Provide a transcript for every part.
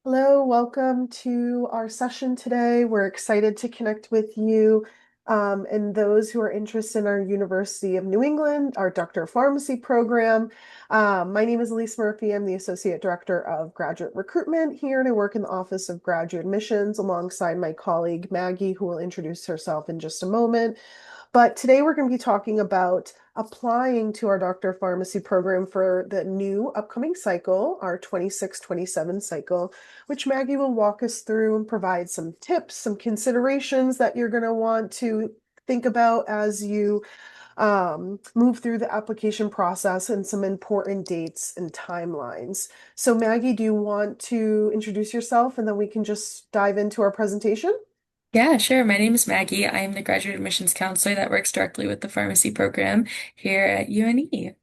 Hello, welcome to our session today. We're excited to connect with you and those who are interested in our University of New England, our Doctor of Pharmacy program. My name is Elise Murphy. I'm the Associate Director of Graduate Recruitment here, and I work in the Office of Graduate Admissions alongside my colleague Maggie, who will introduce herself in just a moment. But today we're going to be talking about applying to our Doctor of Pharmacy program for the new upcoming cycle, our 26-27 cycle, which Maggie will walk us through and provide some tips, some considerations that you're going to want to think about as you move through the application process and some important dates and timelines. So Maggie, do you want to introduce yourself and then we can just dive into our presentation? Yeah, sure. My name is Maggie. I am the graduate admissions counselor that works directly with the pharmacy program here at UNE.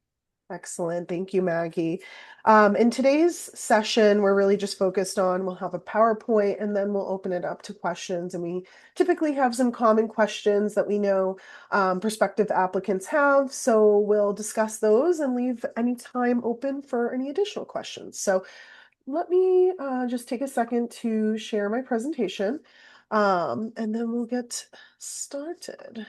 Excellent. Thank you, Maggie. In today's session, we're really just focused on, we'll have a PowerPoint and then we'll open it up to questions. And we typically have some common questions that we know prospective applicants have. So we'll discuss those and leave any time open for any additional questions. So let me just take a second to share my presentation and then we'll get started.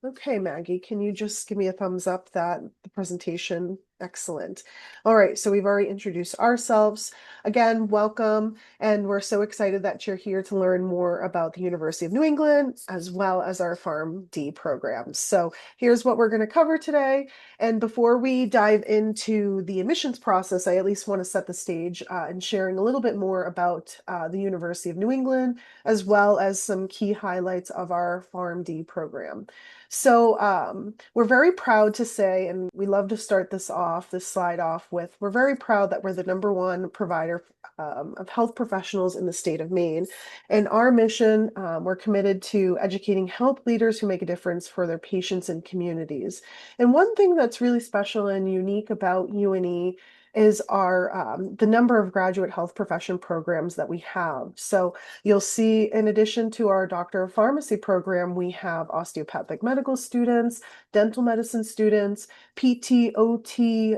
Okay, Maggie, can you just give me a thumbs up that the presentation? Excellent. All right, so we've already introduced ourselves. Again, welcome, and we're so excited that you're here to learn more about the University of New England as well as our Pharm.D programs. So here's what we're going to cover today. And before we dive into the admissions process, I at least want to set the stage in sharing a little bit more about the University of New England, as well as some key highlights of our Pharm.D program. So we're very proud to say, and we love to start this slide off with, we're very proud that we're the #1 provider of health professionals in the state of Maine. And our mission, we're committed to educating health leaders who make a difference for their patients and communities. And one thing that's really special and unique about UNE is our the number of graduate health profession programs that we have. So you'll see, in addition to our Doctor of Pharmacy program, we have osteopathic medical students, dental medicine students, PT, OT,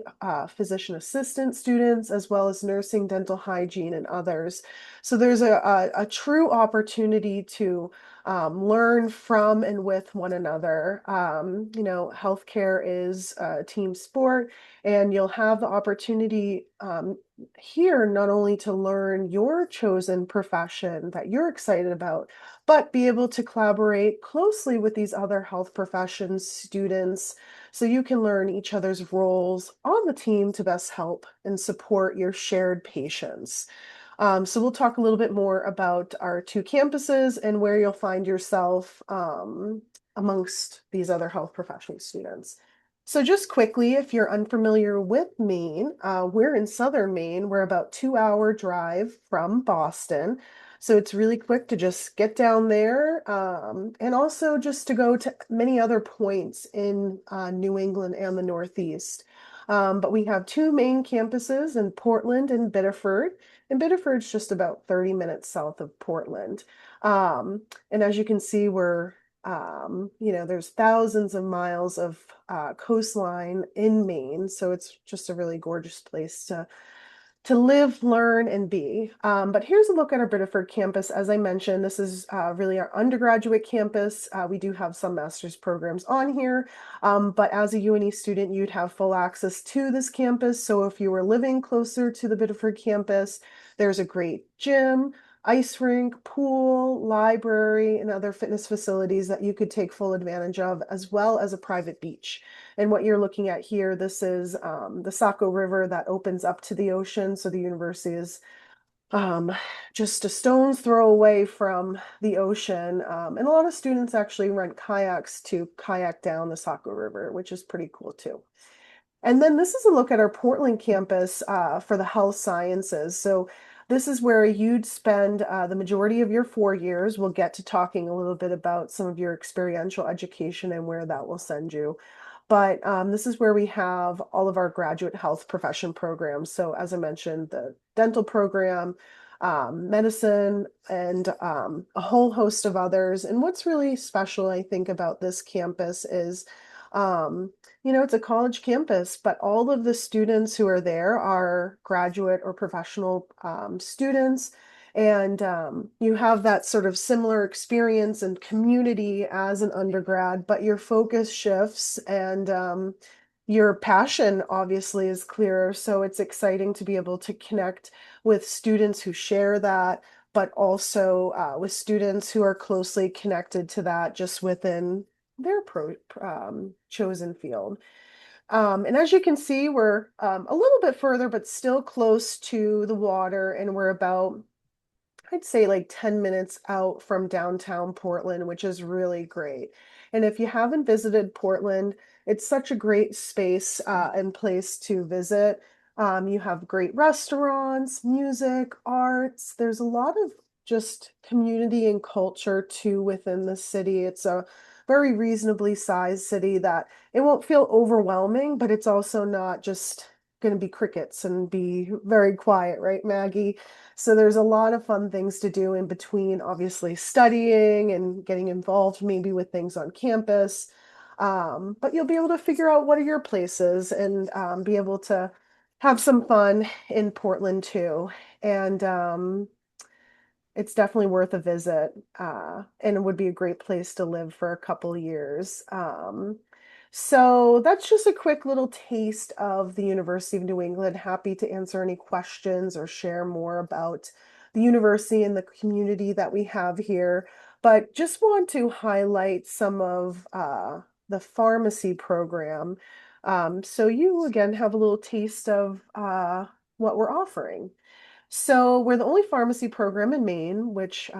physician assistant students, as well as nursing, dental hygiene, and others. So there's a true opportunity to learn from and with one another. Healthcare is a team sport, and you'll have the opportunity here not only to learn your chosen profession that you're excited about, but be able to collaborate closely with these other health professions students so you can learn each other's roles on the team to best help and support your shared patients. So we'll talk a little bit more about our two campuses and where you'll find yourself amongst these other health professional students. So just quickly, if you're unfamiliar with Maine, we're in southern Maine. We're about 2-hour drive from Boston. So it's really quick to just get down there and also just to go to many other points in New England and the Northeast. But we have two main campuses in Portland and Biddeford. And Biddeford's just about 30 minutes south of Portland. And as you can see, there's thousands of miles of coastline in Maine, so it's just a really gorgeous place to live, learn, and be. But here's a look at our Biddeford campus. As I mentioned, this is really our undergraduate campus. We do have some master's programs on here, but as a UNE student, you'd have full access to this campus. So if you were living closer to the Biddeford campus, there's a great gym, ice rink, pool, library, and other fitness facilities that you could take full advantage of, as well as a private beach. And what you're looking at here, this is the Saco River that opens up to the ocean. So the university is um, just a stone's throw away from the ocean. And a lot of students actually rent kayaks to kayak down the Saco River, which is pretty cool too. And then this is a look at our Portland campus for the health sciences. So this is where you'd spend the majority of your 4 years. We'll get to talking a little bit about some of your experiential education and where that will send you. But this is where we have all of our graduate health profession programs. So as I mentioned, the dental program, medicine, and a whole host of others. And what's really special, I think, about this campus is um, it's a college campus, but all of the students who are there are graduate or professional students. And you have that sort of similar experience and community as an undergrad, but your focus shifts and your passion obviously is clearer. So it's exciting to be able to connect with students who share that, but also with students who are closely connected to that just within their chosen field. And as you can see, we're a little bit further, but still close to the water, and we're about, I'd say, like 10 minutes out from downtown Portland, which is really great. And if you haven't visited Portland, it's such a great space and place to visit. You have great restaurants, music, arts. There's a lot of just community and culture too within the city. It's a very reasonably sized city that it won't feel overwhelming, but it's also not just going to be crickets and be very quiet, right, Maggie? So there's a lot of fun things to do in between, obviously studying and getting involved maybe with things on campus. But you'll be able to figure out what are your places and be able to have some fun in Portland too. And it's definitely worth a visit, and it would be a great place to live for a couple years. So that's just a quick little taste of the University of New England. Happy to answer any questions or share more about the university and the community that we have here. But just want to highlight some of the pharmacy program. So you again have a little taste of what we're offering. So we're the only pharmacy program in Maine, which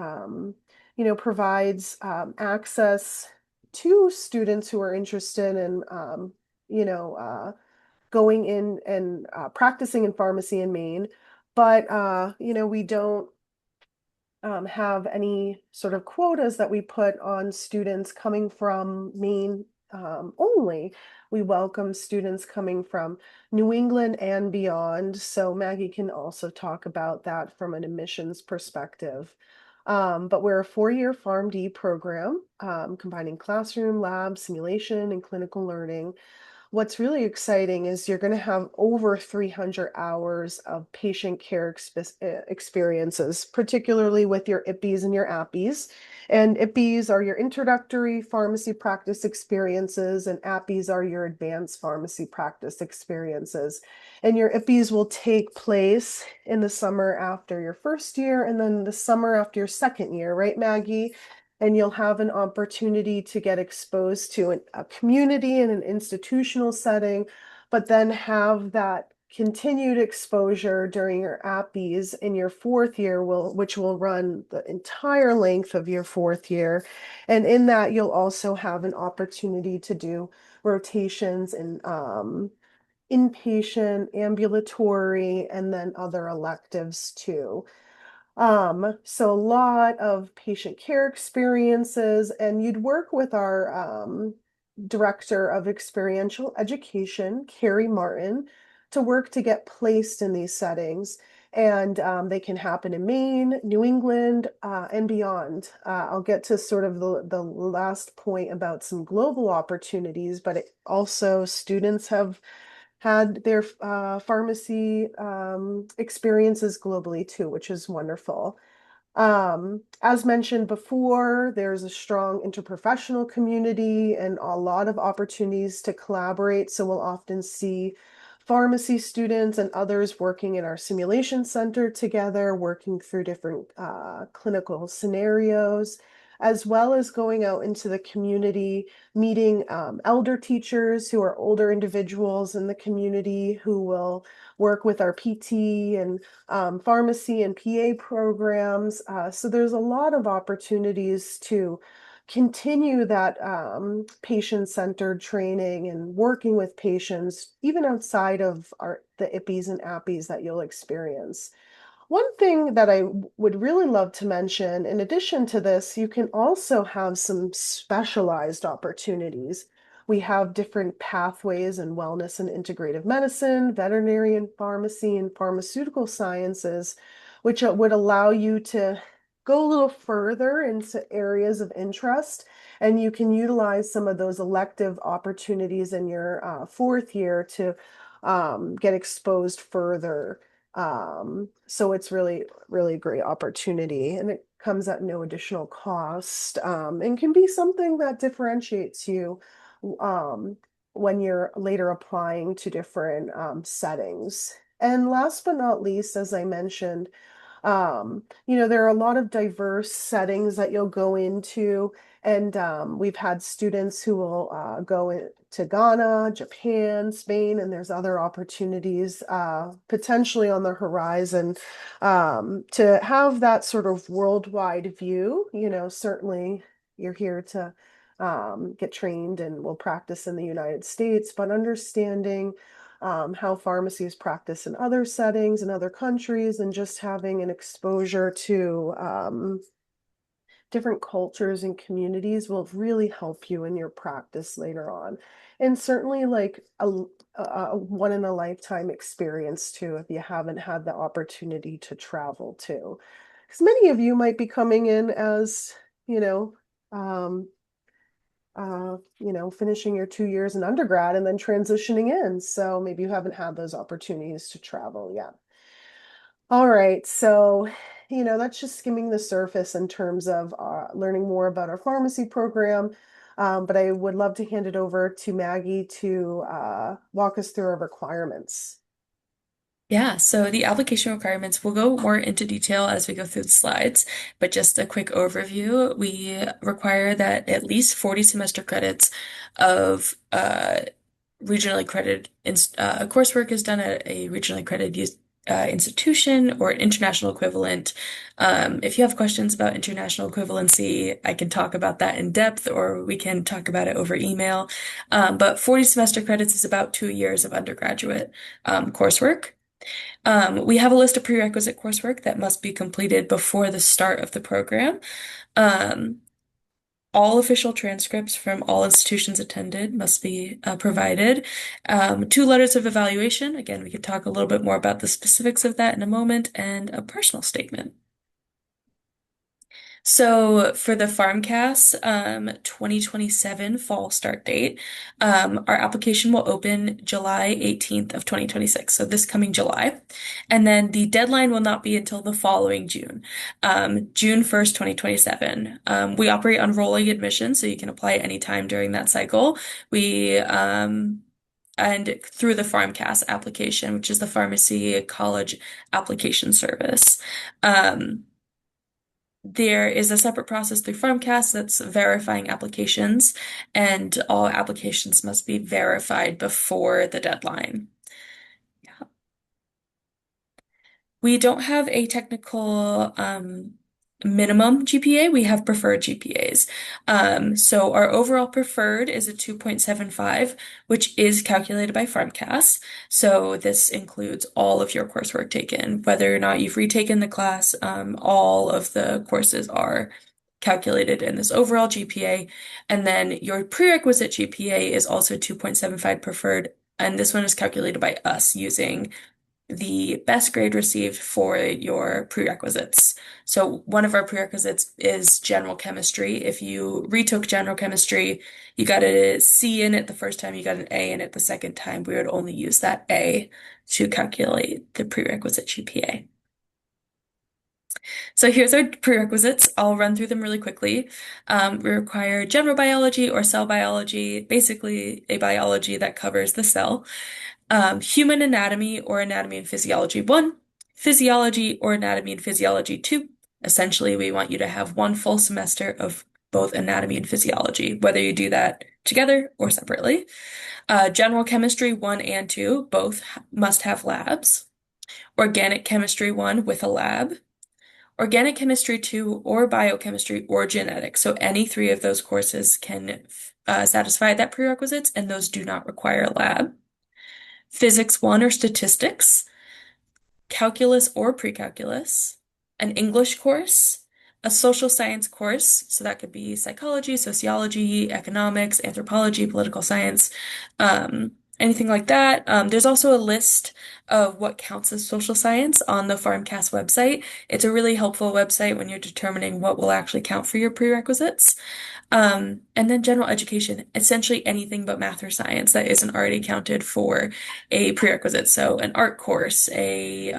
provides access to students who are interested in going in and practicing in pharmacy in Maine. But we don't have any sort of quotas that we put on students coming from Maine only. We welcome students coming from New England and beyond. So Maggie can also talk about that from an admissions perspective. But we're a 4-year Pharm.D program, combining classroom, lab, simulation, and clinical learning. What's really exciting is you're going to have over 300 hours of patient care experiences, particularly with your IPPEs and your APPEs. And IPPEs are your introductory pharmacy practice experiences, and APPEs are your advanced pharmacy practice experiences. And your IPPEs will take place in the summer after your first year and then the summer after your second year, right, Maggie? And you'll have an opportunity to get exposed to a community in an institutional setting, but then have that continued exposure during your APPEs in your fourth year, which will run the entire length of your fourth year. And in that, you'll also have an opportunity to do rotations in inpatient, ambulatory, and then other electives too. So a lot of patient care experiences, and you'd work with our director of experiential education, Carrie Martin, to work to get placed in these settings. And they can happen in Maine, New England, and beyond. I'll get to sort of the last point about some global opportunities, but also students have had their pharmacy experiences globally too, which is wonderful. As mentioned before, there's a strong interprofessional community and a lot of opportunities to collaborate. So we'll often see pharmacy students and others working in our simulation center together, working through different clinical scenarios, as well as going out into the community, meeting elder teachers who are older individuals in the community who will work with our PT and pharmacy and PA programs. So there's a lot of opportunities to continue that patient-centered training and working with patients, even outside of the IPPEs and APPEs that you'll experience. One thing that I would really love to mention, in addition to this, you can also have some specialized opportunities. We have different pathways in wellness and integrative medicine, veterinary and pharmacy, and pharmaceutical sciences, which would allow you to go a little further into areas of interest. And you can utilize some of those elective opportunities in your fourth year to get exposed further So it's really, really a great opportunity, and it comes at no additional cost, and can be something that differentiates you um, when you're later applying to different settings. And last but not least, as I mentioned, there are a lot of diverse settings that you'll go into, and we've had students who will to Ghana, Japan, Spain, and there's other opportunities potentially on the horizon. To have that sort of worldwide view, certainly you're here to get trained and will practice in the United States, but understanding how pharmacy is practiced in other settings in other countries, and just having an exposure to different cultures and communities will really help you in your practice later on. And certainly like a one in a lifetime experience too, if you haven't had the opportunity to travel too. Because many of you might be coming in as, you know, um, finishing your 2 years in undergrad and then transitioning in. So maybe you haven't had those opportunities to travel yet. All right, so that's just skimming the surface in terms of learning more about our pharmacy program. But I would love to hand it over to Maggie to walk us through our requirements. Yeah, so the application requirements, we'll go more into detail as we go through the slides, but just a quick overview. We require that at least 40 semester credits of regionally accredited coursework is done at a regionally accredited institution or an international equivalent. If you have questions about international equivalency, I can talk about that in depth, or we can talk about it over email. But 40 semester credits is about 2 years of undergraduate coursework. We have a list of prerequisite coursework that must be completed before the start of the program. Um, all official transcripts from all institutions attended must be provided. 2 letters of evaluation. Again, we could talk a little bit more about the specifics of that in a moment, and a personal statement. So for the FarmCast 2027 fall start date, our application will open July 18th of 2026, so this coming July. And then the deadline will not be until the following June, June 1st, 2027. We operate on rolling admission, so you can apply anytime during that cycle. And through the FarmCast application, which is the Pharmacy College Application Service. There is a separate process through FarmCast that's verifying applications, and all applications must be verified before the deadline. We don't have a technical minimum GPA. We have preferred GPAs. So our overall preferred is a 2.75, which is calculated by FarmCast. So this includes all of your coursework taken, whether or not you've retaken the class, all of the courses are calculated in this overall GPA. And then your prerequisite GPA is also 2.75 preferred, and this one is calculated by us using the best grade received for your prerequisites. So one of our prerequisites is general chemistry. If you retook general chemistry, you got a C in it the first time, you got an A in it the second time. We would only use that A to calculate the prerequisite GPA. So here's our prerequisites. I'll run through them really quickly. We require general biology or cell biology, basically a biology that covers the cell. Human anatomy or anatomy and physiology 1, physiology or anatomy and physiology 2. Essentially, we want you to have one full semester of both anatomy and physiology, whether you do that together or separately. General chemistry 1 and 2, both must have labs. Organic chemistry 1 with a lab. Organic chemistry 2 or biochemistry or genetics. So any three of those courses can satisfy that prerequisites, and those do not require a lab. Physics 1 or statistics, calculus or pre-calculus, an English course, a social science course, so that could be psychology, sociology, economics, anthropology, political science, anything like that. There's also a list of what counts as social science on the PharmCast website. It's a really helpful website when you're determining what will actually count for your prerequisites. And then general education, essentially anything but math or science that isn't already counted for a prerequisite. So an art course, a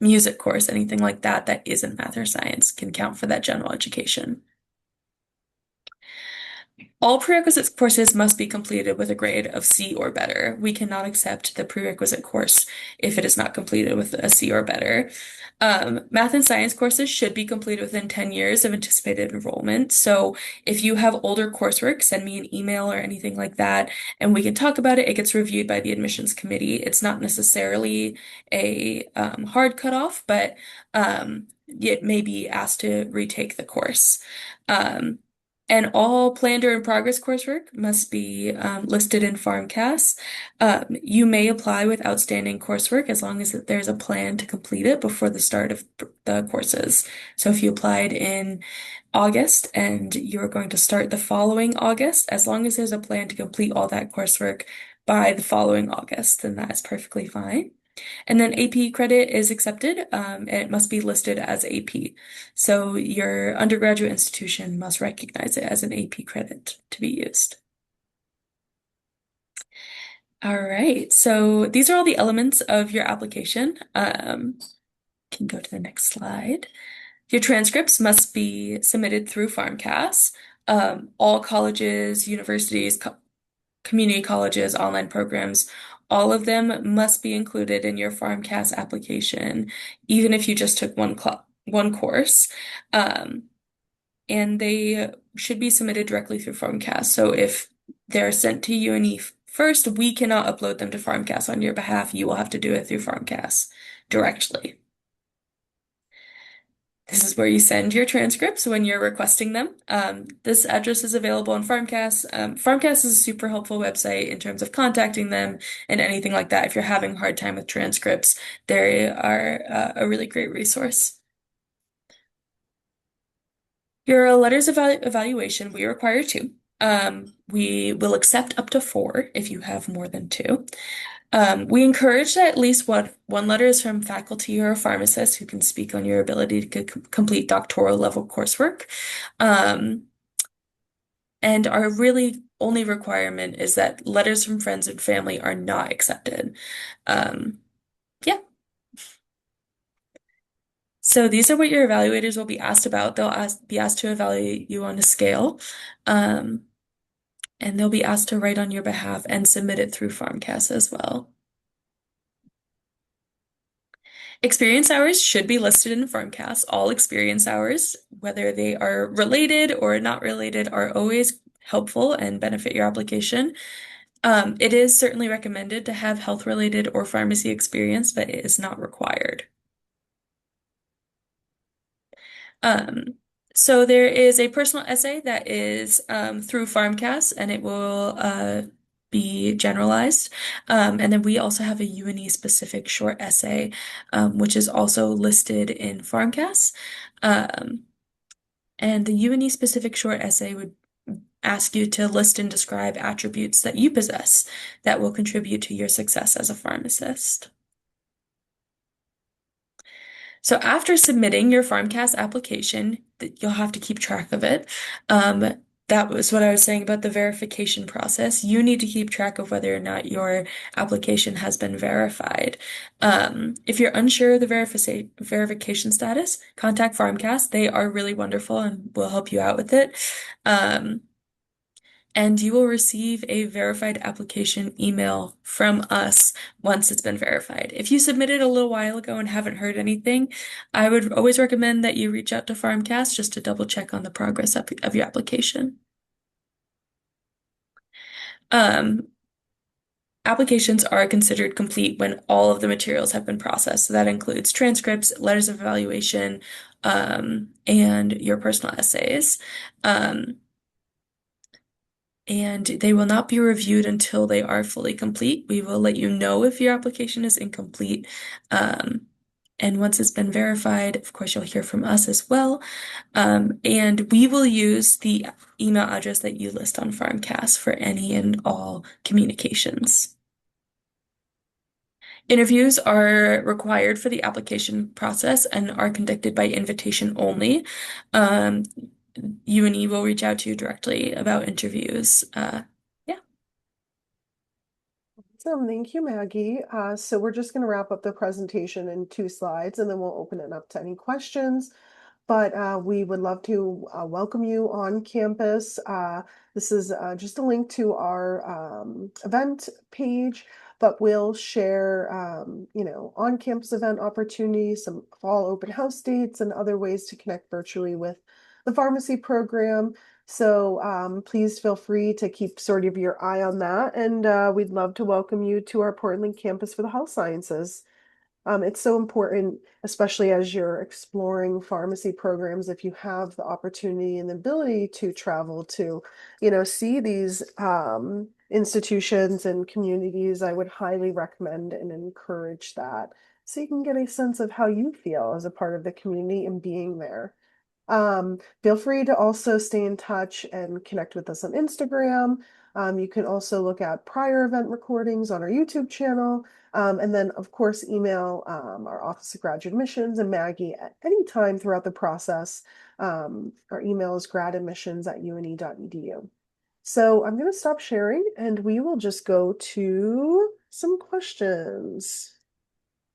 music course, anything like that that isn't math or science can count for that general education. All prerequisite courses must be completed with a grade of C or better. We cannot accept the prerequisite course if it is not completed with a C or better. Math and science courses should be completed within 10 years of anticipated enrollment. So if you have older coursework, send me an email or anything like that, and we can talk about it. It gets reviewed by the admissions committee. It's not necessarily a hard cutoff, but it may be asked to retake the course. Um, and all planned or in progress coursework must be listed in PharmCast. You may apply with outstanding coursework as long as there's a plan to complete it before the start of the courses. So if you applied in August and you're going to start the following August, as long as there's a plan to complete all that coursework by the following August, then that is perfectly fine. And then AP credit is accepted, and it must be listed as AP. So your undergraduate institution must recognize it as an AP credit to be used. All right, so these are all the elements of your application. Can go to the next slide. Your transcripts must be submitted through PharmCast. All colleges, universities, community colleges, online programs, all of them must be included in your PharmCast application, even if you just took one course. Um, and they should be submitted directly through PharmCast. So if they're sent to UNE first, we cannot upload them to PharmCast on your behalf. You will have to do it through PharmCast directly. This is where you send your transcripts when you're requesting them. This address is available on PharmCast. PharmCast is a super helpful website in terms of contacting them and anything like that. If you're having a hard time with transcripts, they are a really great resource. Your letters of evaluation, we require two. We will accept up to four if you have more than two. We encourage that at least one letter is from faculty or a pharmacist who can speak on your ability to complete doctoral level coursework. Um, and our really only requirement is that letters from friends and family are not accepted. Um, yeah. So these are what your evaluators will be asked about. Be asked to evaluate you on a scale. Um, and they'll be asked to write on your behalf and submit it through PharmCast as well. Experience hours should be listed in PharmCast. All experience hours, whether they are related or not related, are always helpful and benefit your application. It is certainly recommended to have health-related or pharmacy experience, but it is not required. Um, so there is a personal essay that is through PharmCast, and it will be generalized. And then we also have a UNE specific short essay, which is also listed in PharmCast. Um, and the UNE specific short essay would ask you to list and describe attributes that you possess that will contribute to your success as a pharmacist. So after submitting your PharmCast application, you'll have to keep track of it. That was what I was saying about the verification process. You need to keep track of whether or not your application has been verified. If you're unsure of the verification status, contact PharmCast. They are really wonderful and will help you out with it. Um, and you will receive a verified application email from us once it's been verified. If you submitted a little while ago and haven't heard anything, I would always recommend that you reach out to PharmCast just to double check on the progress of your application. Um, Applications are considered complete when all of the materials have been processed. So that includes transcripts, letters of evaluation, and your personal essays. Um, and they will not be reviewed until they are fully complete. We will let you know if your application is incomplete, um, And once it's been verified, of course, you'll hear from us as well. And we will use the email address that you list on Farmcast for any and all communications. Interviews are required for the application process and are conducted by invitation only. Um, UNE will reach out to you directly about interviews. Yeah. So thank you, Maggie. So we're just going to wrap up the presentation in 2 slides, and then we'll open it up to any questions. But we would love to welcome you on campus. This is just a link to our event page, but we'll share, on-campus event opportunities, some fall open house dates, and other ways to connect virtually with the pharmacy program. So please feel free to keep sort of your eye on that, and we'd love to welcome you to our Portland campus for the health sciences. It's so important, especially as you're exploring pharmacy programs, if you have the opportunity and the ability to travel to, see these institutions and communities. I would highly recommend and encourage that so you can get a sense of how you feel as a part of the community and being there. Feel free to also stay in touch and connect with us on Instagram. You can also look at prior event recordings on our YouTube channel. And then, of course, email our Office of Graduate Admissions and Maggie at any time throughout the process. Our email is gradadmissions@une.edu. So I'm going to stop sharing and we will just go to some questions.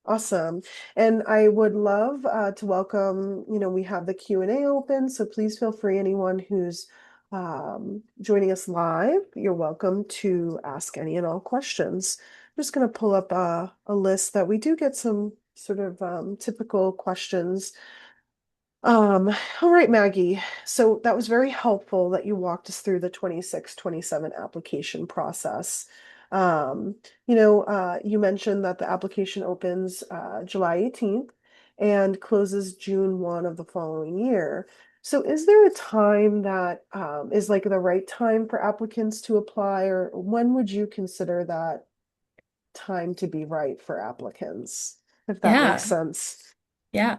Awesome. And I would love to welcome, we have the Q&A open, so please feel free, anyone who's joining us live, you're welcome to ask any and all questions. I'm just going to pull up a list that we do get some sort of typical questions. All right, Maggie. So that was very helpful that you walked us through the 26-27 application process. Um, you mentioned that the application opens July 18th and closes June 1 of the following year. So is there a time that is like the right time for applicants to apply, or when would you consider that time to be right for applicants, if that makes Yeah. sense? Yeah.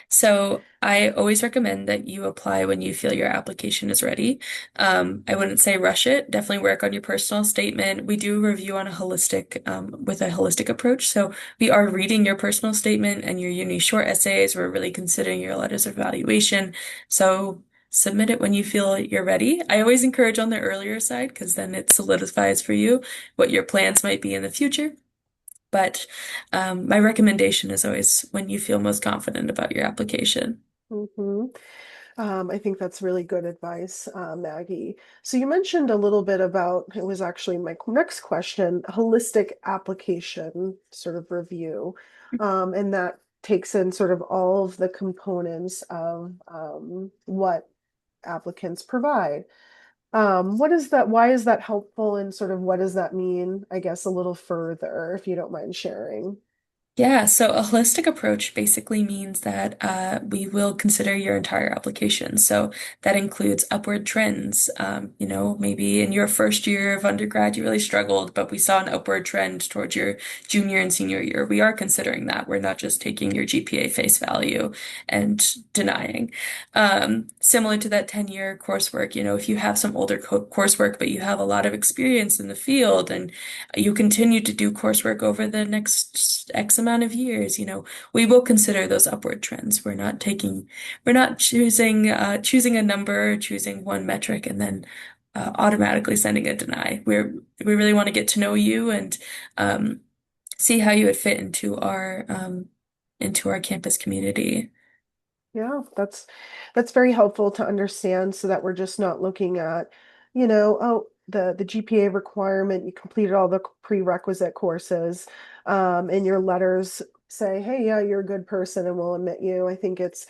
So I always recommend that you apply when you feel your application is ready. I wouldn't say rush it. Definitely work on your personal statement. We do review on a with a holistic approach. So we are reading your personal statement and your uni short essays. We're really considering your letters of evaluation. So submit it when you feel you're ready. I always encourage on the earlier side because then it solidifies for you what your plans might be in the future. But my recommendation is always when you feel most confident about your application. hmm I think that's really good advice, Maggie. So you mentioned a little bit about, it was actually my next question, holistic application sort of review. And that takes in sort of all of the components of what applicants provide. What is that? Why is that helpful? And sort of what does that mean, I guess, a little further, if you don't mind sharing? Yeah, so a holistic approach basically means that we will consider your entire application. So that includes upward trends. Maybe in your first year of undergrad, you really struggled, but we saw an upward trend towards your junior and senior year. We are considering that. We're not just taking your GPA face value and denying. Similar to that 10-year coursework, if you have some older coursework, but you have a lot of experience in the field and you continue to do coursework over the next X amount of years, we will consider those upward trends. We're not choosing a number, choosing one metric, and then automatically sending a deny. We really want to get to know you and um, see how you would fit into our campus community. Yeah, that's very helpful to understand so that we're just not looking at, oh, the GPA requirement, you completed all the prerequisite courses, and your letters say, hey, yeah, you're a good person and we'll admit you. I think it's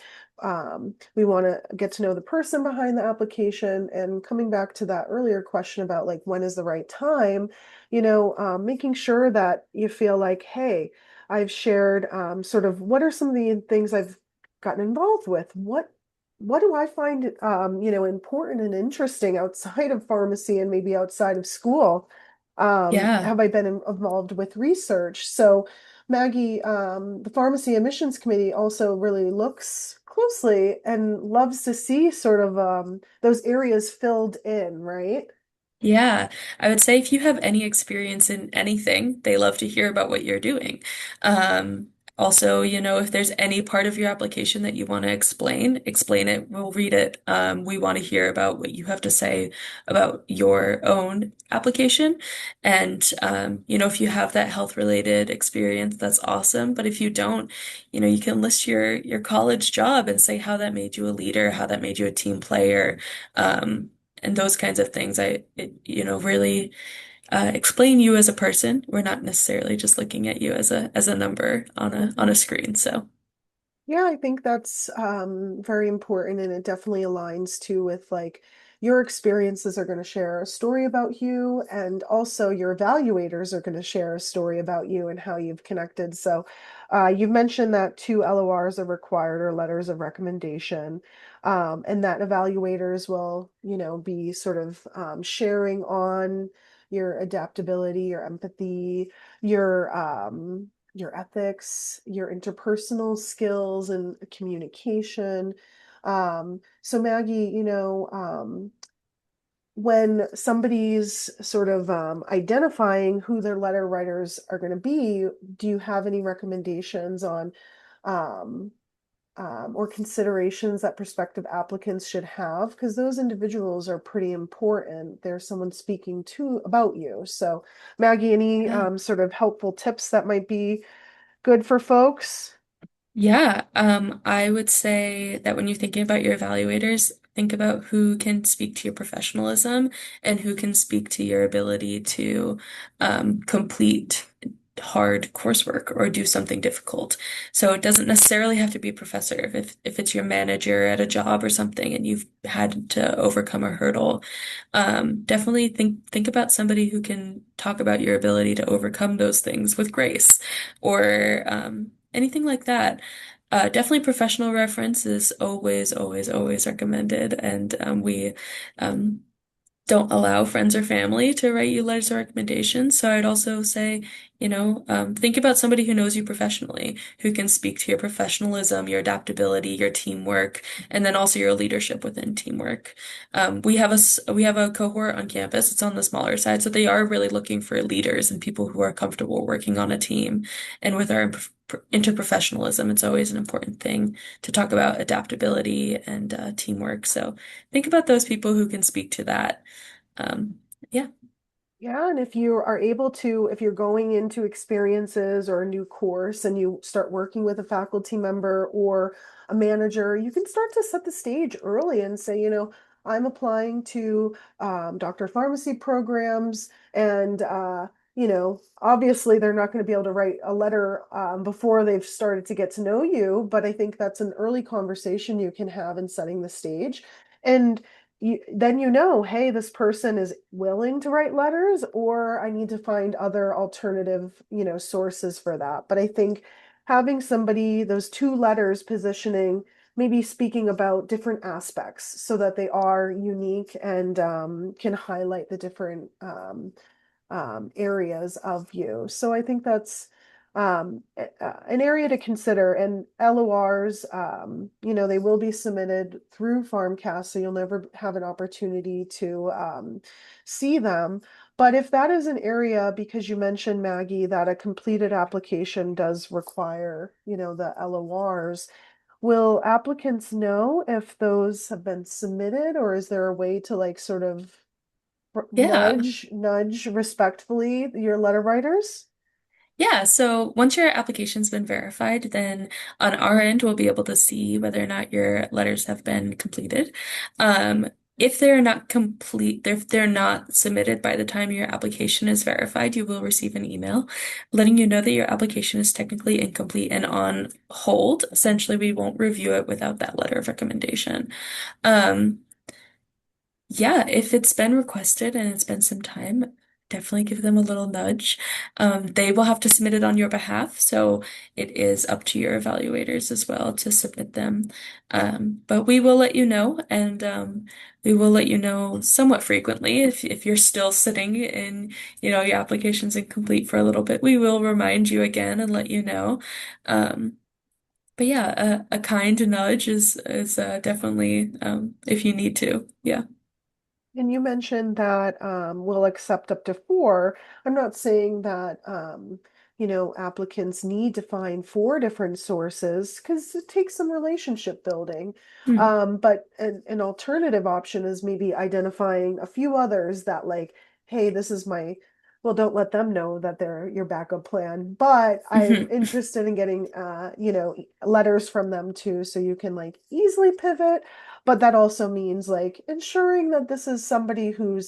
we want to get to know the person behind the application. And coming back to that earlier question about like when is the right time, making sure that you feel like, hey, I've shared sort of what are some of the things I've gotten involved with. What do I find important and interesting outside of pharmacy and maybe outside of school? Yeah. Have I been involved with research? So Maggie, the Pharmacy Admissions Committee also really looks closely and loves to see sort of those areas filled in, right? Yeah, I would say if you have any experience in anything, they love to hear about what you're doing. Um, Also, if there's any part of your application that you want to explain it. We'll read it. We want to hear about what you have to say about your own application. And, if you have that health related experience, that's awesome. But if you don't, you can list your college job and say how that made you a leader, how that made you a team player. And those kinds of things. Really explain you as a person. We're not necessarily just looking at you as a number on a Mhm. screen. So Yeah, I think that's very important, and it definitely aligns too with like your experiences are going to share a story about you, and also your evaluators are going to share a story about you and how you've connected. So, you've mentioned that two LORs are required or letters of recommendation, and that evaluators will, be sort of sharing on your adaptability, your empathy, your ethics, your interpersonal skills and communication. So Maggie, when somebody's sort of identifying who their letter writers are going to be, do you have any recommendations on um, or considerations that prospective applicants should have? Because those individuals are pretty important. There's someone speaking to about you. So, Maggie, any yeah. sort of helpful tips that might be good for folks? Yeah, I would say that when you're thinking about your evaluators, think about who can speak to your professionalism and who can speak to your ability to complete hard coursework or do something difficult. So it doesn't necessarily have to be a professor. If it's your manager at a job or something and you've had to overcome a hurdle, definitely think about somebody who can talk about your ability to overcome those things with grace or anything like that. Definitely professional reference is always, always, always recommended. And we um, don't allow friends or family to write you letters of recommendation. So I'd also say, think about somebody who knows you professionally, who can speak to your professionalism, your adaptability, your teamwork, and then also your leadership within teamwork. We have a cohort on campus. It's on the smaller side, so they are really looking for leaders and people who are comfortable working on a team. And with our interprofessionalism, it's always an important thing to talk about adaptability and teamwork. So think about those people who can speak to that. Um, yeah, Yeah, and if you are able to, if you're going into experiences or a new course and you start working with a faculty member or a manager, you can start to set the stage early and say, I'm applying to doctor pharmacy programs, and obviously they're not going to be able to write a letter before they've started to get to know you, but I think that's an early conversation you can have in setting the stage. And then hey, this person is willing to write letters, or I need to find other alternative, sources for that. But I think having somebody, those two letters positioning, maybe speaking about different aspects so that they are unique and can highlight the different areas of you. So I think that's an area to consider. And LORs, they will be submitted through FarmCast, so you'll never have an opportunity to see them. But if that is an area, because you mentioned, Maggie, that a completed application does require, the LORs, will applicants know if those have been submitted, or is there a way to like sort of yeah. nudge respectfully your letter writers? Yeah, so once your application's been verified, then on our end, we'll be able to see whether or not your letters have been completed. Um, if they're not complete, if they're not submitted by the time your application is verified, you will receive an email letting you know that your application is technically incomplete and on hold. Essentially, we won't review it without that letter of recommendation. Um, yeah, if it's been requested and it's been some time, definitely give them a little nudge. They will have to submit it on your behalf, so it is up to your evaluators as well to submit them. But we will let you know, and we will let you know somewhat frequently if you're still sitting in, your application's incomplete for a little bit. We will remind you again and let you know. Um, but yeah, a kind nudge is definitely if you need to. Yeah. And you mentioned that we'll accept up to four. I'm not saying that applicants need to find four different sources because it takes some relationship building. Hmm. But an alternative option is maybe identifying a few others that like, hey, this is my, well, don't let them know that they're your backup plan. But I'm Mhm. interested in getting letters from them too, so you can like easily pivot, but that also means like ensuring that this is somebody who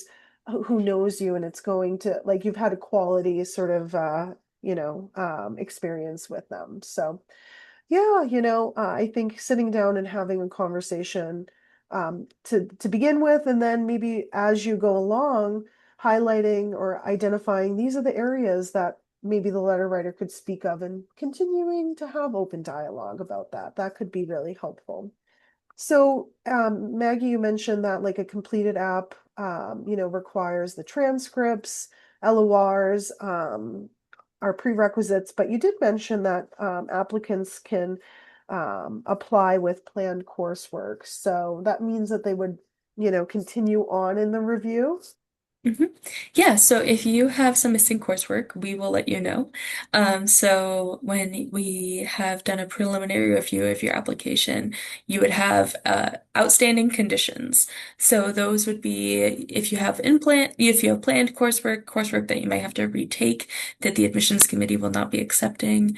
knows you and it's going to like you've had a quality sort of experience with them. So yeah, I think sitting down and having a conversation to begin with, and then maybe as you go along, highlighting or identifying these are the areas that maybe the letter writer could speak of and continuing to have open dialogue about that. That could be really helpful. So, Maggie, you mentioned that like a completed app, requires the transcripts, LORs, are prerequisites, but you did mention that applicants can apply with planned coursework. So that means that they would, continue on in the review. hmm Yeah, so if you have some missing coursework, we will let you know. So when we have done a preliminary review of your application, you would have outstanding conditions. So those would be if you have planned coursework that you might have to retake, that the admissions committee will not be accepting,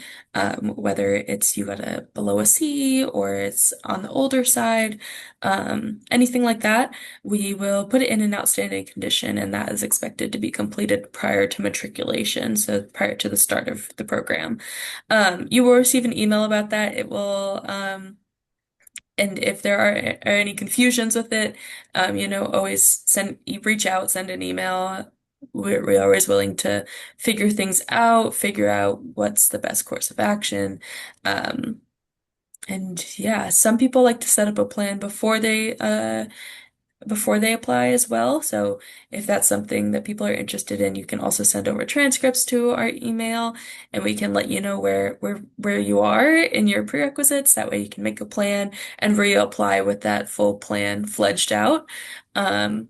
whether it's you got a below a C or it's on the older side, anything like that. We will put it in an outstanding condition, and that is expected to be completed prior to matriculation, so prior to the start of the program. You will receive an email about that. And if there are any confusions with it, always reach out, send an email. We're always willing to figure out what's the best course of action. Um, and yeah, some people like to set up a plan before they apply as well. So if that's something that people are interested in, you can also send over transcripts to our email and we can let you know where you are in your prerequisites. That way you can make a plan and reapply with that full plan fledged out. Um,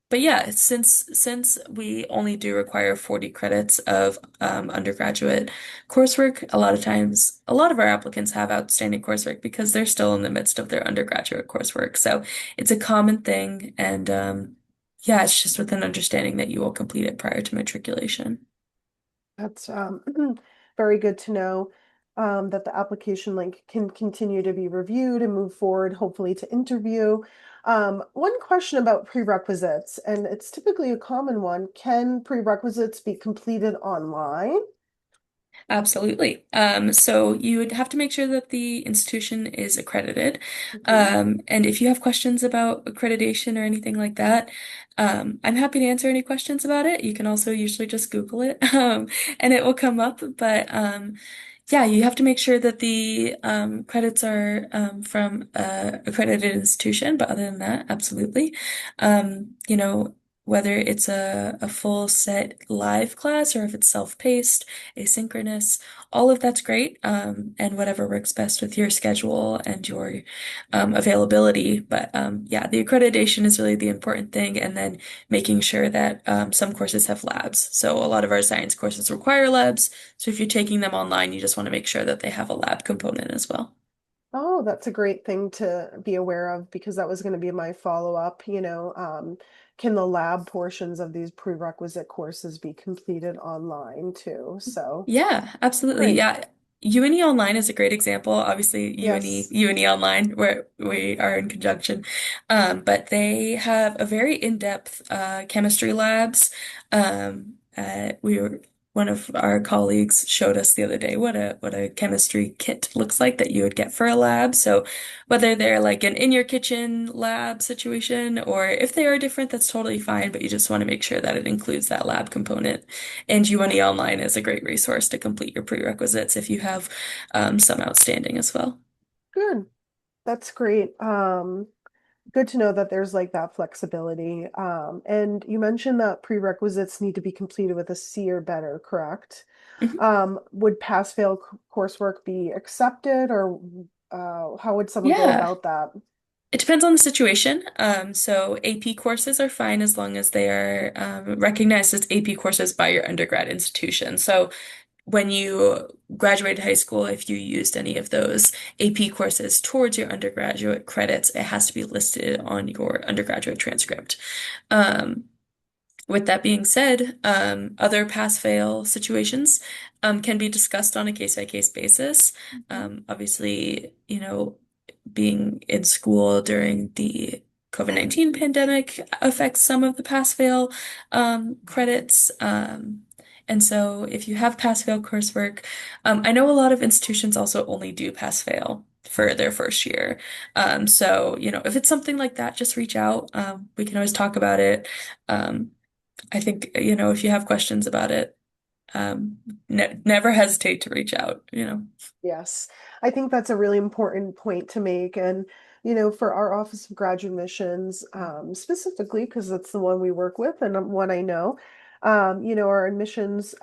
but yeah, since we only do require 40 credits of undergraduate coursework, a lot of times, a lot of our applicants have outstanding coursework because they're still in the midst of their undergraduate coursework. So it's a common thing, and yeah, it's just with an understanding that you will complete it prior to matriculation. That's very good to know that the application link can continue to be reviewed and move forward, hopefully to interview. One question about prerequisites, and it's typically a common one. Can prerequisites be completed online? Absolutely. So you would have to make sure that the institution is accredited. Mhm. And if you have questions about accreditation or anything like that, I'm happy to answer any questions about it. You can also usually just Google it, and it will come up. But yeah, you have to make sure that the credits are from a accredited institution. But other than that, absolutely. Whether it's a full set live class or if it's self-paced, asynchronous, all of that's great, and whatever works best with your schedule and your availability. But yeah, the accreditation is really the important thing, and then making sure that some courses have labs. So a lot of our science courses require labs. So if you're taking them online, you just want to make sure that they have a lab component as well. Oh, that's a great thing to be aware of because that was going to be my follow-up. Can the lab portions of these prerequisite courses be completed online too? So Yeah, absolutely. great. Yeah. UNE Online is a great example. Obviously, Yes. UNE Online, where we are in conjunction. But they have a very in-depth chemistry labs. We were one of our colleagues showed us the other day what a chemistry kit looks like that you would get for a lab. So whether they're like an in your kitchen lab situation or if they are different, that's totally fine, but you just want to make sure that it includes that lab component. And UNE Online is a great resource to complete your prerequisites if you have some outstanding as well. Good. That's great. Good to know that there's like that flexibility. And you mentioned that prerequisites need to be completed with a C or better, correct? Mhm. Would pass-fail coursework be accepted, or how would someone go Yeah. about that? It depends on the situation. So AP courses are fine as long as they are recognized as AP courses by your undergrad institution. So when you graduated high school, if you used any of those AP courses towards your undergraduate credits, it has to be listed on your undergraduate transcript. Um, with that being said, other pass-fail situations can be discussed on a case-by-case basis. Mhm. Obviously, being in school during the COVID-19 pandemic affects some of the pass-fail credits. And so if you have pass-fail coursework, I know a lot of institutions also only do pass-fail for their first year. So, if it's something like that, just reach out. We can always talk about it. Um, I think, if you have questions about it, never hesitate to reach out. Yes, I think that's a really important point to make. And, for our Office of Graduate Admissions, specifically, because that's the one we work with and one I know, our admissions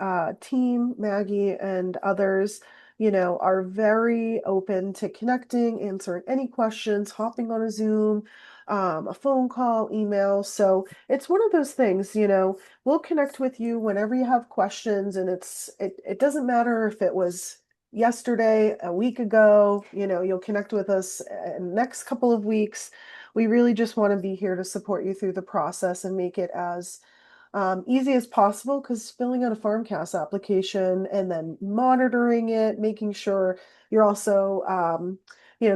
team, Maggie and others, are very open to connecting, answering any questions, hopping on a Zoom, a phone call, email. So it's one of those things, we'll connect with you whenever you have questions, and it doesn't matter if it was yesterday, a week ago, you'll connect with us in the next couple of weeks. We really just want to be here to support you through the process and make it as easy as possible, because filling out a FarmCast application and then monitoring it, making sure you're also,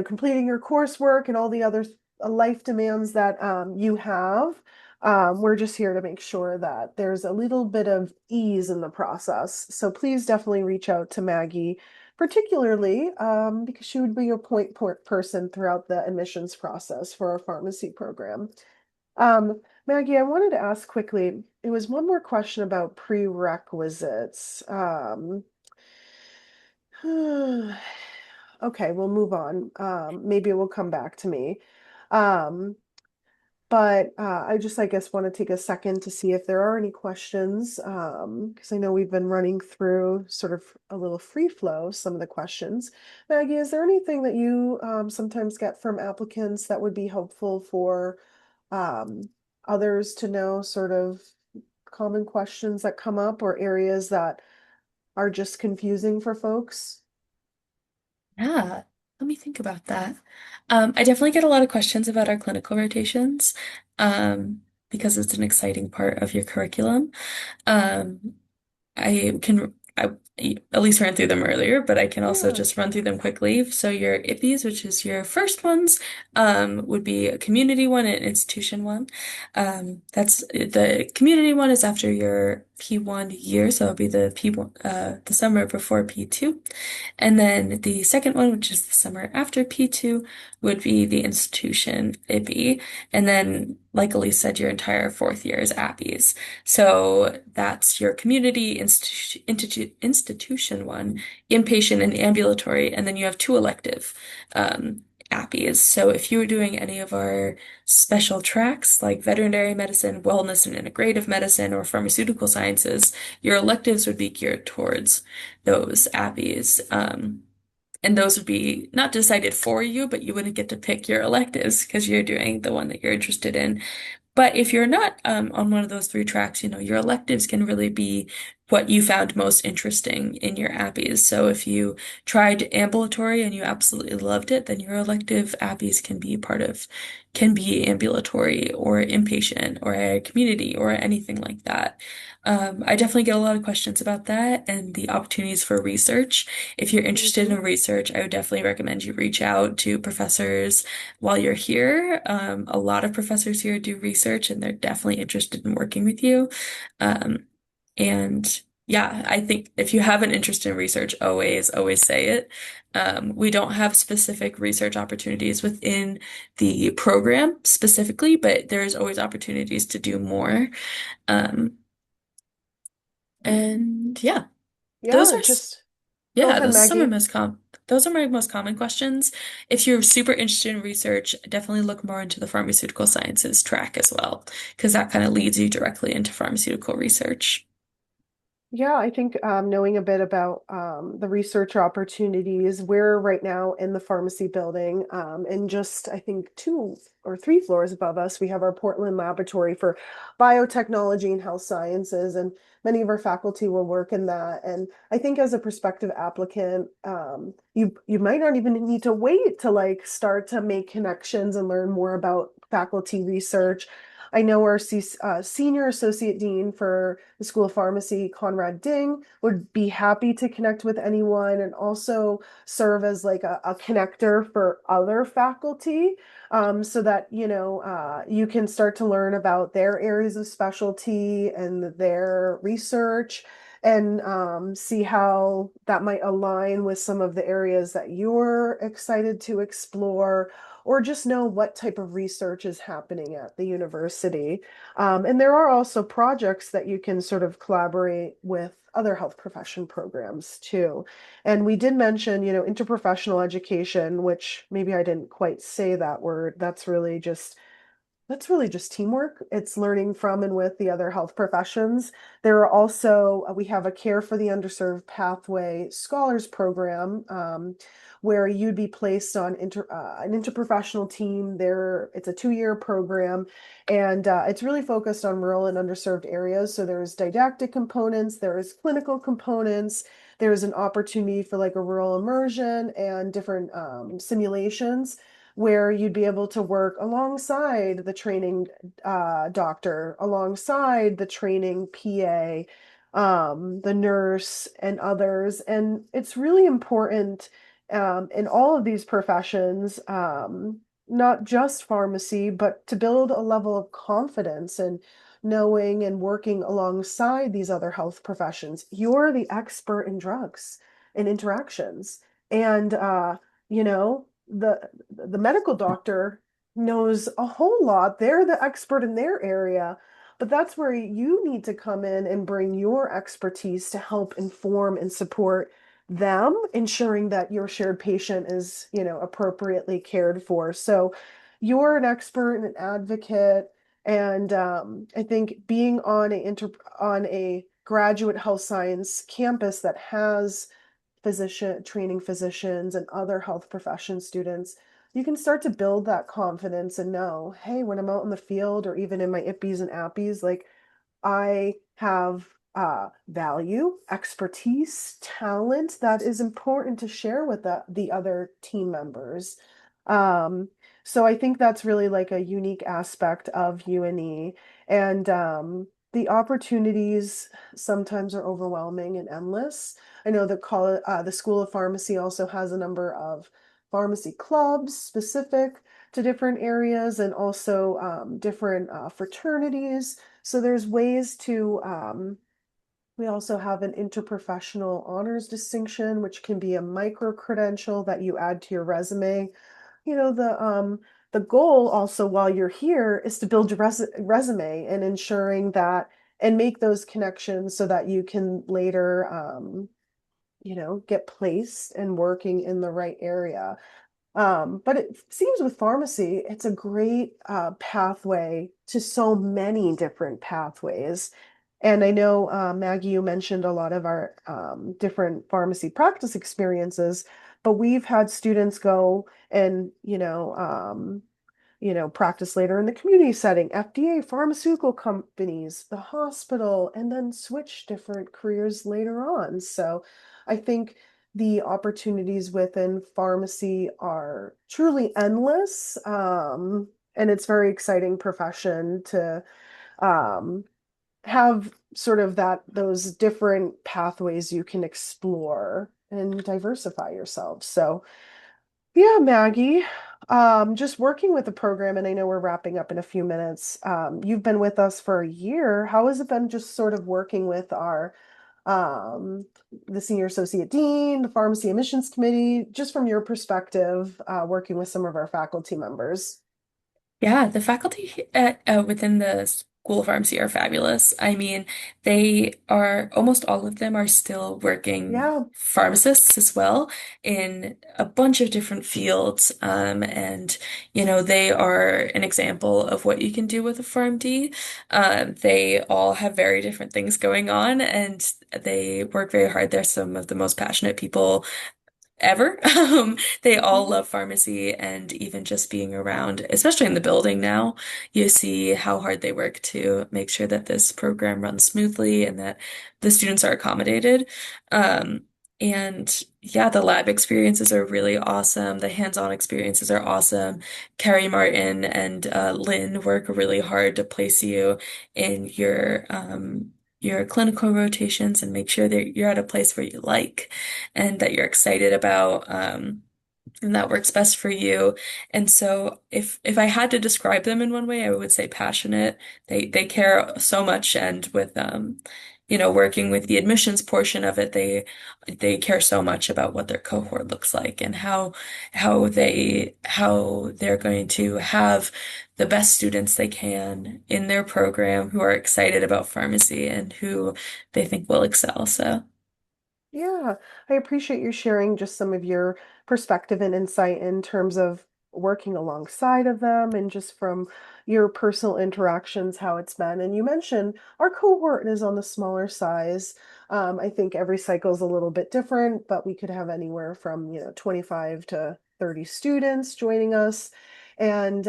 completing your coursework and all the other life demands that you have. We're just here to make sure that there's a little bit of ease in the process. So please definitely reach out to Maggie, particularly because she would be your point person throughout the admissions process for our pharmacy program. Maggie, I wanted to ask quickly, it was one more question about prerequisites. Okay, we'll move on. Maybe it will come back to me. Um, but I just, I guess, want to take a second to see if there are any questions, because I know we've been running through sort of a little free flow, some of the questions. Maggie, is there anything that you sometimes get from applicants that would be helpful for um, others to know, sort of common questions that come up or areas that are just confusing for folks? Yeah, let me think about that. I definitely get a lot of questions about our clinical rotations, because it's an exciting part of your curriculum. Um, I at least ran through them earlier, but I can also Yeah. just run through them quickly. So your IPPs, which is your first ones, would be a community one and an institution one. That's the community one is after your P1 year, so it'll be the P1, the summer before P2. And then the second one, which is the summer after P2, would be the institution IPPy. And then, like Elise said, your entire fourth year is APPys. So that's your community institution one, inpatient and ambulatory, and then you have two elective APPys. So if you were doing any of our special tracks like veterinary medicine, wellness and integrative medicine, or pharmaceutical sciences, your electives would be geared towards those APPys. And those would be not decided for you, but you wouldn't get to pick your electives because you're doing the one that you're interested in. But if you're not on one of those three tracks, your electives can really be what you found most interesting in your APPys. So if you tried ambulatory and you absolutely loved it, then your elective APPys can be ambulatory or inpatient or a community or anything like that. I definitely get a lot of questions about that and the opportunities for research. If you're interested Mhm. in research, I would definitely recommend you reach out to professors while you're here. A lot of professors here do research and they're definitely interested in working with you. Um, and Yeah, I think if you have an interest in research, always say it. We don't have specific research opportunities within the program specifically, but there's always opportunities to do more. Um, and yeah, those Yeah, are just go yeah, ahead, Maggie. those are my most common questions. If you're super interested in research, definitely look more into the pharmaceutical sciences track as well, because that kind of leads you directly into pharmaceutical research. Yeah, I think knowing a bit about the research opportunities, we're right now in the pharmacy building, and just I think 2 or 3 floors above us, we have our Portland laboratory for biotechnology and health sciences, and many of our faculty will work in that. And I think as a prospective applicant, you might not even need to wait to like start to make connections and learn more about faculty research. I know our senior associate dean for the School of Pharmacy, Conrad Ding, would be happy to connect with anyone and also serve as like a connector for other faculty, so that, you can start to learn about their areas of specialty and their research and see how that might align with some of the areas that you're excited to explore or just know what type of research is happening at the university. And there are also projects that you can sort of collaborate with other health profession programs too. And we did mention, interprofessional education, which maybe I didn't quite say that word. That's really just teamwork. It's learning from and with the other health professions. There are also, we have a Care for the Underserved Pathway Scholars Program, where you'd be placed on an interprofessional team. It's a 2-year program, and it's really focused on rural and underserved areas. So there's didactic components, there's clinical components, there's an opportunity for like a rural immersion and different simulations where you'd be able to work alongside the training doctor, alongside the training PA, the nurse, and others. And it's really important in all of these professions, not just pharmacy, but to build a level of confidence and knowing and working alongside these other health professions. You're the expert in drugs and interactions. And the medical doctor knows a whole lot. They're the expert in their area, but that's where you need to come in and bring your expertise to help inform and support them, ensuring that your shared patient is, appropriately cared for. So you're an expert and an advocate, and I think being on a graduate health science campus that has training physicians and other health profession students, you can start to build that confidence and know, hey, when I'm out in the field or even in my IPPEs and APPEs, like I have value, expertise, talent that is important to share with the other team members. Um, so I think that's really like a unique aspect of UNE. And the opportunities sometimes are overwhelming and endless. I know the School of Pharmacy also has a number of pharmacy clubs specific to different areas and also different fraternities. So there's ways to, we also have an interprofessional honors distinction, which can be a micro credential that you add to your resume. The goal also while you're here is to build your resume and ensuring that and make those connections so that you can later, get placed and working in the right area. But it seems with pharmacy, it's a great pathway to so many different pathways. And I know, Maggie, you mentioned a lot of our different pharmacy practice experiences, but we've had students go and, practice later in the community setting, FDA, pharmaceutical companies, the hospital, and then switch different careers later on. So I think the opportunities within pharmacy are truly endless. And it's very exciting profession to um, have sort of those different pathways you can explore and diversify yourself. So yeah, Maggie, just working with the program, and I know we're wrapping up in a few minutes. You've been with us for a year. How has it been just sort of working with our um, the senior associate dean, the pharmacy admissions committee, just from your perspective, working with some of our faculty members. Yeah, the faculty at within the School of Pharmacy are fabulous. I mean, they are almost all of them are still working Yeah, pharmacists as well in a bunch of different fields. And they are an example of what you can do with a Pharm.D. They all have very different things going on, and they work very hard. They're some of the most passionate people ever. They all love pharmacy, and even just being around, especially in the building now, you see how hard they work to make sure that this program runs smoothly and that the students are accommodated. Um, and yeah, the lab experiences are really awesome. The hands-on experiences are awesome. Carrie Martin and Lynn work really hard to place you in your clinical rotations and make sure that you're at a place where you like and that you're excited about, and that works best for you. And so if I had to describe them in one way, I would say passionate. They care so much, and with working with the admissions portion of it, they care so much about what their cohort looks like and how they're going to have the best students they can in their program who are excited about pharmacy and who they think will excel. So yeah, I appreciate you sharing just some of your perspective and insight in terms of working alongside of them and just from your personal interactions, how it's been. And you mentioned our cohort is on the smaller size. I think every cycle is a little bit different, but we could have anywhere from, 25 to 30 students joining us. And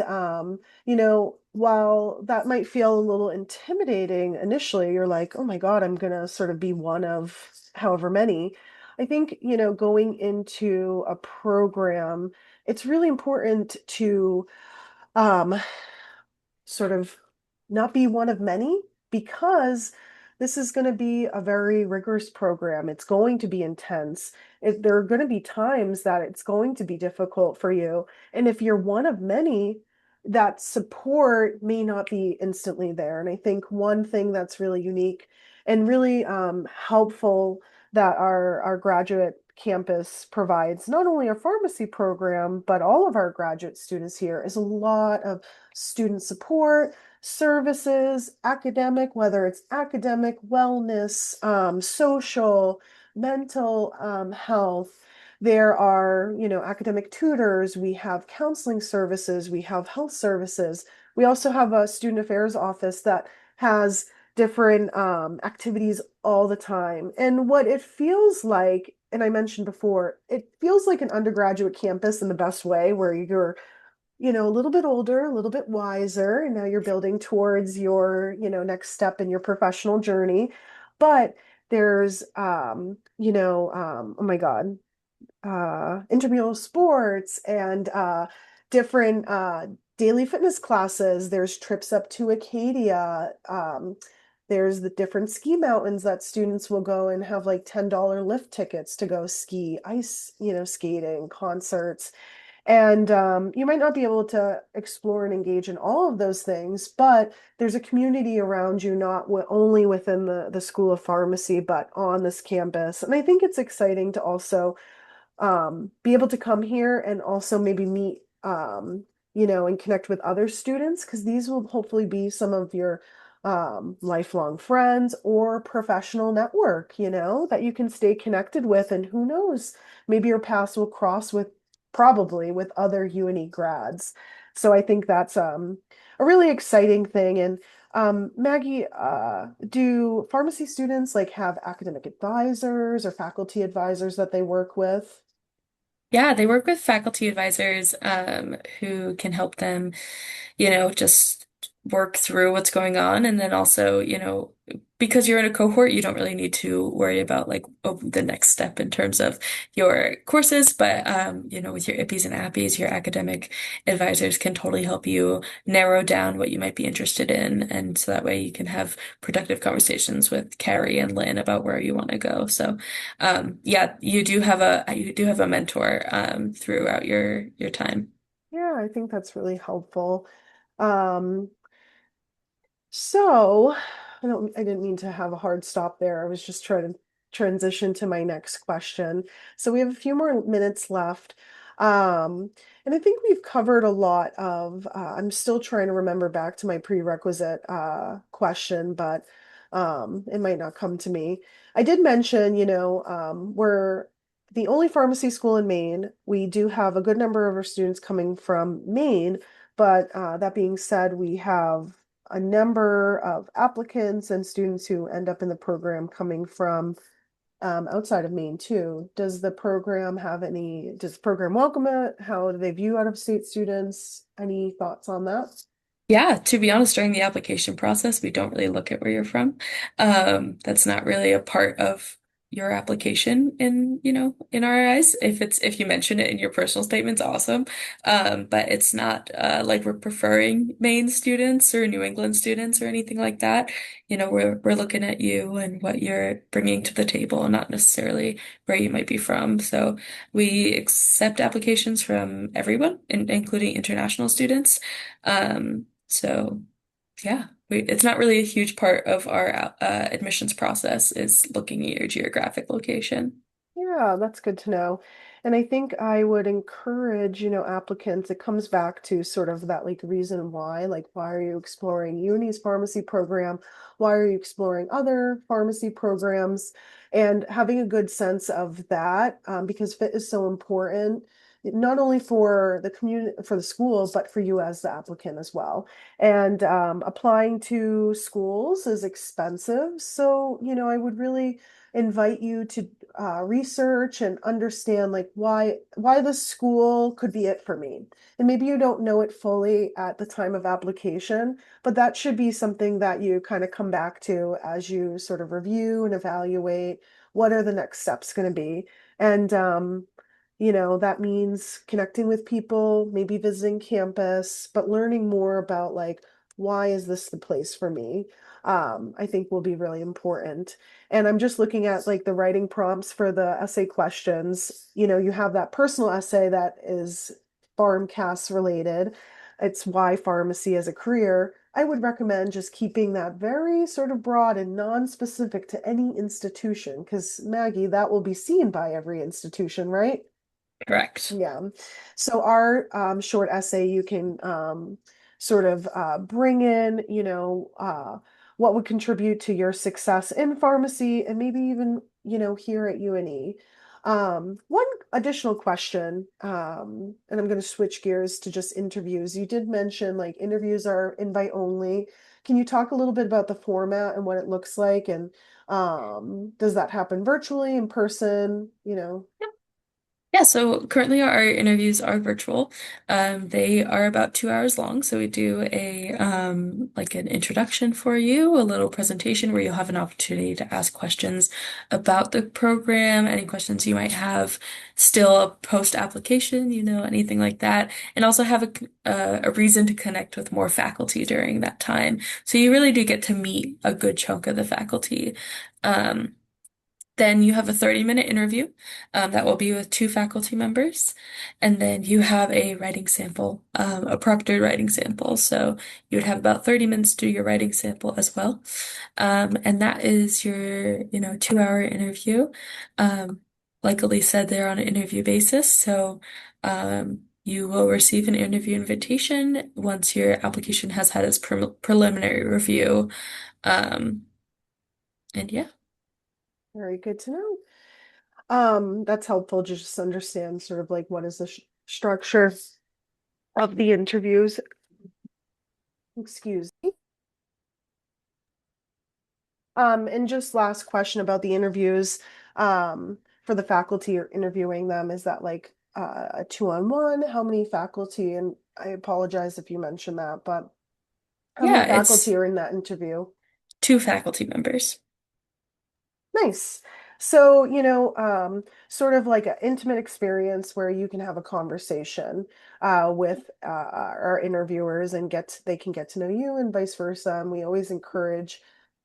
while that might feel a little intimidating initially, you're like, oh my God, I'm gonna sort of be one of however many. I think, going into a program, it's really important to um, sort of not be one of many because this is going to be a very rigorous program. It's going to be intense. There are going to be times that it's going to be difficult for you. And if you're one of many, that support may not be instantly there. And I think one thing that's really unique and really helpful that our graduate campus provides, not only our pharmacy program, but all of our graduate students here, is a lot of student support, services, academic, whether it's academic, wellness, social, mental health. There are, academic tutors, we have counseling services, we have health services. We also have a student affairs office that has different activities all the time. And what it feels like, and I mentioned before, it feels like an undergraduate campus in the best way, where you're a little bit older, a little bit wiser, and now you're building towards your, next step in your professional journey. But there's, oh my God, intramural sports and different daily fitness classes. There's trips up to Acadia. There's the different ski mountains that students will go and have like $10 lift tickets to go ski, ice, skating, concerts. And you might not be able to explore and engage in all of those things, but there's a community around you, not only within the School of Pharmacy, but on this campus. And I think it's exciting to also be able to come here and also maybe meet, and connect with other students, because these will hopefully be some of your lifelong friends or professional network, that you can stay connected with. And who knows, maybe your paths will cross with probably with other UNE grads. So I think that's a really exciting thing. And Maggie, do pharmacy students like have academic advisors or faculty advisors that they work with? yeah, they work with faculty advisors who can help them, just work through what's going on. And then also, because you're in a cohort, you don't really need to worry about like the next step in terms of your courses. But, with your IPPs and APPs, your academic advisors can totally help you narrow down what you might be interested in. And so that way you can have productive conversations with Carrie and Lynn about where you want to go. So, yeah, you do have a mentor, throughout your time. Yeah, I think that's really helpful. Um, so I didn't mean to have a hard stop there. I was just trying to transition to my next question. So we have a few more minutes left. Um, and I think we've covered a lot of, I'm still trying to remember back to my prerequisite question, but it might not come to me. I did mention, we're the only pharmacy school in Maine. We do have a good number of our students coming from Maine, but that being said, we have a number of applicants and students who end up in the program coming from outside of Maine too. Does the program welcome it? How do they view out-of-state students? Any thoughts on that? Yeah, to be honest, during the application process, we don't really look at where you're from. That's not really a part of your application in our eyes. If you mention it in your personal statements, awesome. But it's not like we're preferring Maine students or New England students or anything like that. We're looking at you and what you're bringing to the table, not necessarily where you might be from. So we accept applications from everyone, including international students. So yeah, it's not really a huge part of our admissions process is looking at your geographic location. Yeah, that's good to know. And I think I would encourage, applicants, it comes back to sort of that like reason why, like why are you exploring UNE's pharmacy program? Why are you exploring other pharmacy programs? And having a good sense of that, because fit is so important, not only for the community, for the school, but for you as the applicant as well. And applying to schools is expensive. So, I would really invite you to research and understand like why the school could be it for me. And maybe you don't know it fully at the time of application, but that should be something that you kind of come back to as you sort of review and evaluate what are the next steps going to be. And that means connecting with people, maybe visiting campus, but learning more about like why is this the place for me? I think will be really important. And I'm just looking at like the writing prompts for the essay questions. You have that personal essay that is pharmcast related. It's why pharmacy as a career. I would recommend just keeping that very sort of broad and non-specific to any institution, because Maggie, that will be seen by every institution, right? Correct. Yeah. So our short essay, you can sort of bring in, what would contribute to your success in pharmacy and maybe even, here at UNE. One additional question, and I'm going to switch gears to just interviews. You did mention like interviews are invite only. Can you talk a little bit about the format and what it looks like? And does that happen virtually, in person, Yeah, so currently our interviews are virtual. They are about 2 hours long. So we do a like an introduction for you, a little presentation where you'll have an opportunity to ask questions about the program, any questions you might have, still a post-application, anything like that, and also have a reason to connect with more faculty during that time. So you really do get to meet a good chunk of the faculty. Um, then you have a 30-minute interview that will be with two faculty members. And then you have a writing sample, a proctored writing sample. So you would have about 30 minutes to do your writing sample as well. And that is your, 2-hour interview. Like Elise said, they're on an interview basis. So you will receive an interview invitation once your application has had its preliminary review. Um, and yeah. very good to know. That's helpful to just understand sort of like what is the structure of the interviews. Excuse me. And just last question about the interviews. For the faculty you're interviewing them, is that like a two-on-one? How many faculty? And I apologize if you mentioned that, but how many Yeah, faculty it's are in that interview? two faculty members. Nice. So, sort of like an intimate experience where you can have a conversation with our interviewers and they can get to know you and vice versa. And we always encourage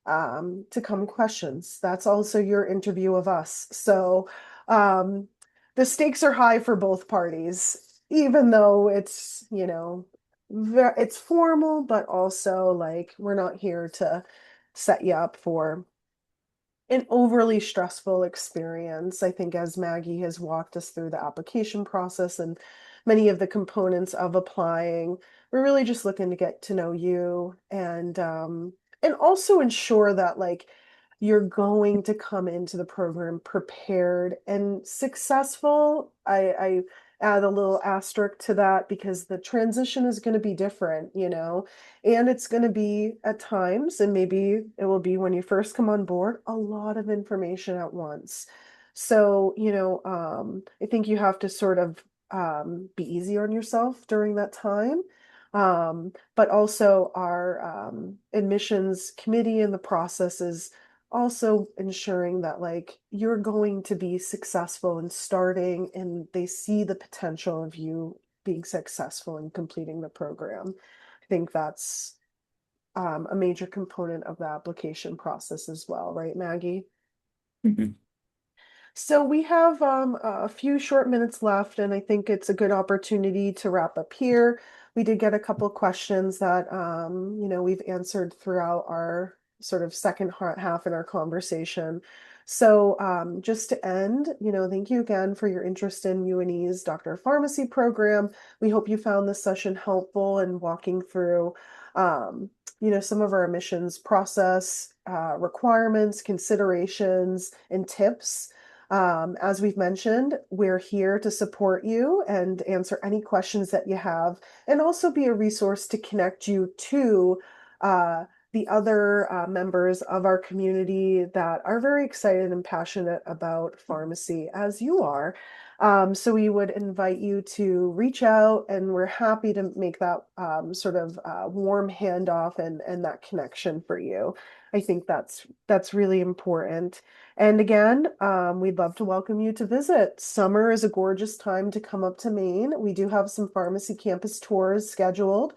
to come questions. That's also your interview of us. So, um, the stakes are high for both parties, even though it's, it's formal, but also like we're not here to set you up for an overly stressful experience. I think as Maggie has walked us through the application process and many of the components of applying, we're really just looking to get to know you and also ensure that like you're going to come into the program prepared and successful. I add a little asterisk to that because the transition is going to be different, you know. And it's going to be at times, and maybe it will be when you first come on board, a lot of information at once. So, I think you have to sort of be easy on yourself during that time. But also, our admissions committee and the process is also ensuring that like you're going to be successful in starting and they see the potential of you being successful in completing the program. I think that's a major component of the application process as well, right, Maggie? Mhm. So we have a few short minutes left, and I think it's a good opportunity to wrap up here. We did get a couple questions that we've answered throughout our sort of second half in our conversation. So just to end, thank you again for your interest in UNE's Doctor of Pharmacy program. We hope you found this session helpful in walking through some of our admissions process requirements, considerations, and tips. As we've mentioned, we're here to support you and answer any questions that you have, and also be a resource to connect you to the other members of our community that are very excited and passionate about pharmacy, as you are. So we would invite you to reach out, and we're happy to make that sort of warm handoff and that connection for you. I think that's really important. And again, we'd love to welcome you to visit. Summer is a gorgeous time to come up to Maine. We do have some pharmacy campus tours scheduled,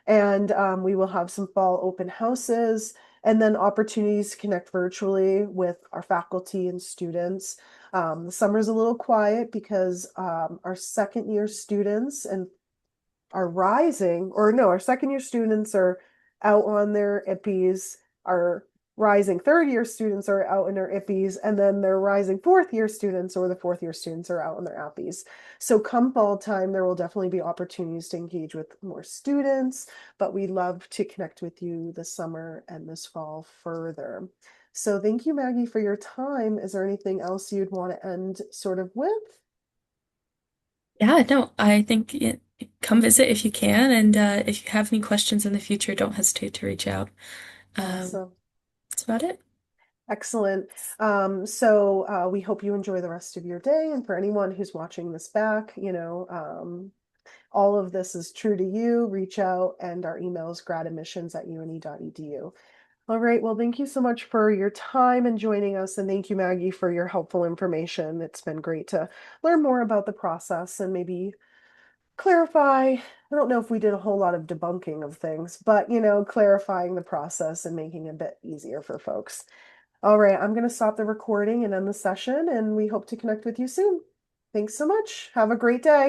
and we will have some fall open houses and then opportunities to connect virtually with our faculty and students. The summer's a little quiet because our second year students and are rising, or no, our second year students are out on their IPPEs, our rising third year students are out in their IPPEs, and then their rising fourth year students or the fourth year students are out on their APPEs. So come fall time, there will definitely be opportunities to engage with more students, but we'd love to connect with you this summer and this fall further. So thank you, Maggie, for your time. Is there anything else you'd want to end sort of with? Yeah, no, I think come visit if you can, and if you have any questions in the future, don't hesitate to reach out. Um, Awesome. that's about it. Excellent. So we hope you enjoy the rest of your day. And for anyone who's watching this back, all of this is true to you. Reach out, and our email is gradadmissions@une.edu. All right. Well, thank you so much for your time and joining us. And thank you, Maggie, for your helpful information. It's been great to learn more about the process and maybe clarify. I don't know if we did a whole lot of debunking of things, but, clarifying the process and making it a bit easier for folks. All right, I'm going to stop the recording and end the session, and we hope to connect with you soon. Thanks so much. Have a great day.